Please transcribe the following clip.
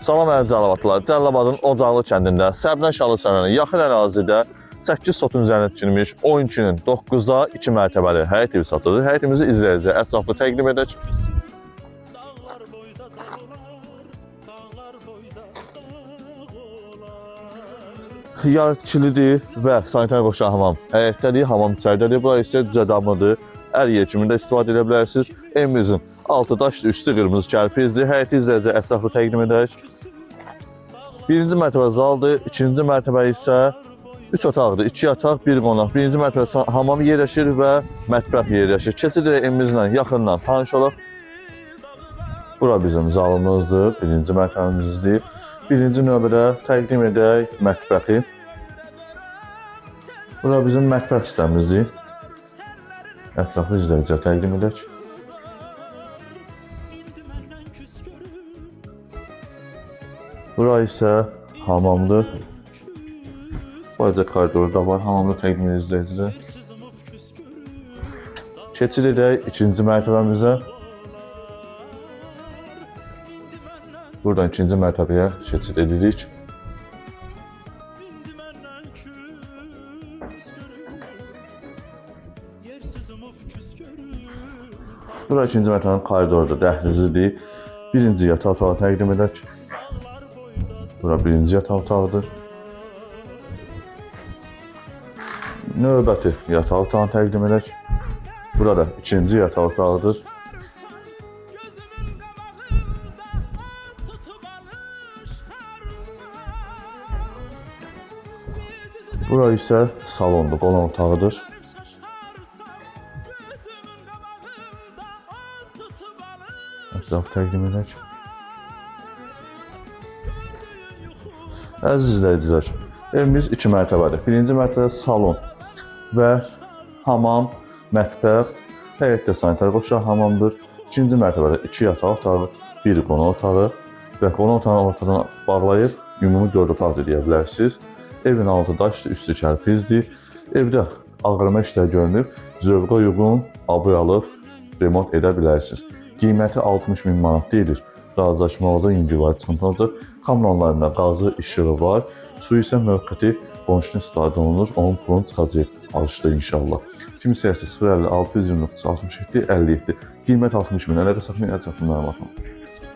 Salam əziz Cəlabatlılar. Cəlilabadın Ocaqlı kəndində Səbnən Şalıçanının yaxın ərazidə 8 sotun üzərinə tikilmiş 12-nin 9-da 2 mərtəbəli həyət evi satılır. Həyətimizi izləyəcək, ətraflı təqdim edək. Yarı tikilidir və sanitar qoşan hamam həyətdədir, hamam içəridədir. Bura isə düzədamıdır. Əl yekimində istifadə edə bilərsiniz. Evimizin altı daşdır, üstü qırmızı kərpizdir. Həyəti izləyəcək, ətraflı təqdim edək. Birinci mərtəbə zaldır, ikinci mərtəbə isə 3 otaqdır, 2 yataq, 1 qonaq. Birinci mərtəbə hamam yerləşir və mətbəx yerləşir. Keçirik evimizlə yaxından tanış olaq. Bura bizim zalımızdır, birinci mərtəbəmizdir. Birinci növbədə təqdim edək mətbəxi. Bura bizim mətbəx sistemimizdir. Ətraflı izləyicə təqdim edək. Bura isə hamamdır. Balaca koridor da var, hamamda təqdim edək izləyicə. Keçirik ikinci mərtəbəmizə. Buradan ikinci mərtəbəyə keçid edirik. Bura ikinci mərtəbənin koridorudur, dəhlizidir. Birinci yataq otağı təqdim edək. Bura birinci yataq otağıdır. Növbəti yataq otağını təqdim edək. Burada ikinci yataq otağıdır. Bura isə salondur, qonaq otağıdır. Ətraf təqdim edək. Əziz izləyicilər, evimiz 2 mərtəbədir. Birinci mərtəbə salon və hamam, mətbəx, həyətdə sanitar qoşan hamamdır. İkinci mərtəbədə 2 yataq otağı, 1 qonaq otağı və qonaq otağını ortadan bağlayıb ümumi 4 otaq deyə bilərsiniz. Evin altı daşdır, üstü kərpizdir. Evdə ağırma işlər görünüb, zövqə uyğun aboy alıb remont edə bilərsiniz. Qiyməti 60.000 manat deyilir. Razılaşmalıda yüngülvari çıxıntı olacaq. Kamranlarında qazı işığı var. Su isə müvəqqəti qonşunun istifadə olunur. Onun pulunu çıxacaq alışda inşallah. Kim istəyirsə 056 129 67 57. Qiymət 60.000. Əlaqə saxlayın, ətraflı məlumat alın.